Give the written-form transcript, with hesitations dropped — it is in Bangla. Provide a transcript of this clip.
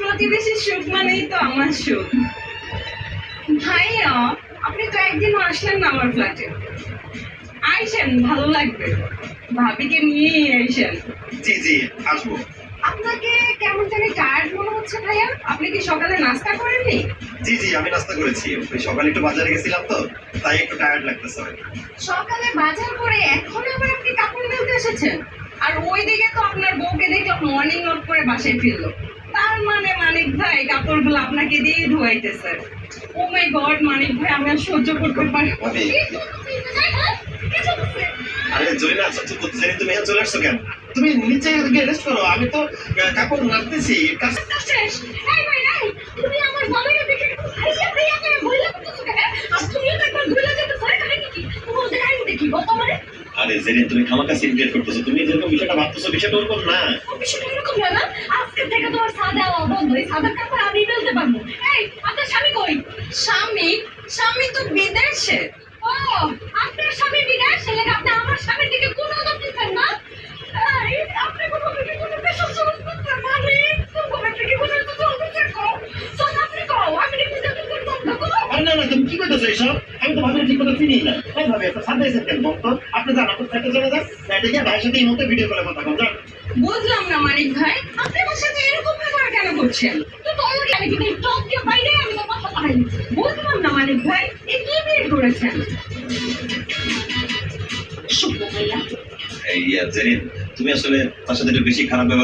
প্রতিবেশীর সুখ মানেই তো আমার সুখ। ভাইয়া, আপনি তো একদিনও আসলেন না আমার ফ্ল্যাটে। আইসেন, ভালো লাগবে। ভাবিকে নিয়েই আইসেন। জি জি, আসবো। আপনাকে কেমন জানি টায়ার্ড মনে হচ্ছে ভাইয়া। আপনি কি সকালে নাস্তা করেননি? জি জি, আমি নাস্তা করেছি। ওই সকালে একটু বাজারে গেছিলাম তো, তাই একটু টায়ার্ড লাগতেছে হয়তো। সকালে বাজার করে এখন আবার আপনি কাপড় মেলতে এসেছেন? আর ওইদিকে তো আপনার বউকে দেখলাম মর্নিং ওয়াক করে বাসায় ফিরলো। তার মানে মানিক ভাই কাপড়গুলো আপনাকে দিয়ে ধোয়াইতেছে। ও মাই গড মানিক ভাই, আমি আর সহ্য করতে পারি না। ভাবি, আরে জরিনা, আচ্ছা জেনে তুমি এখানে চলে আসছো কেন? তুমি নিচে গিয়ে রেস্ট করো, আমি তো কাপড় রাখতেছি। শেষ। এই ভাই, এই, তুমি আমার জামাইয়ের দিকে একটু ভাইয়া ভাইয়া করে বইলা করতেছো কেন? আর তুমিও তো একবার ধুইলা যেতে পারে কাহিনী কি? তোমার দেখাই দেখি গো তোমারে। আরে জেরিন, তুমি খামাকা সিনক্রিয়েট করতেছো। তুমি যেরকম বিষয়টা ভাবতেছো, বিষয়টা ওরকম না। বিষয়টা এরকম না। আজকে থেকে তোমার সাদা বন্ধ, এই সাদার কাপড় আমি ফেলতে পারবো। এই, আপনার স্বামী কই? স্বামী? স্বামী তো বিদেশে। ও, আপনার স্বামী বিদেশে, লেগে আপনি আমার স্বামীর দিকে কোনো নজর দিচ্ছেন না? এই, আপনি কোনো দিকে কোনো পেশা চলতে পারছেন না রে? তোমার থেকে কোনো তো চলতেছে কও। চল আপনি কও, আমি দেখতে যাচ্ছি চলতে কও। আরে না না, তুমি কি করতেছো এইসব? আমি তো ভাবির ঠিক কথা চিনি না। এই ভাবি, একটা সাথে এসে কেন বলতো? আপনি জান, আপনার সাথে চলে যান। এটা গিয়ে ভাইয়ের সাথে এই মুহূর্তে ভিডিও কলে কথা বল, যান। বুঝলাম না মানিক ভাই, আপনি আমার সাথে এরকম ব্যবহার কেন করছেন? তো অলরেডি আমি কিন্তু এই টপ দিয়ে বাইরে আমি তো কথা পাইনি। বুঝলাম না মানিক ভাই, এই কি বের করেছেন? শুভ ভাইয়া। এই জেরিন, তুমি আসলে তার সাথে একটু বেশি খারাপ ব্যবহার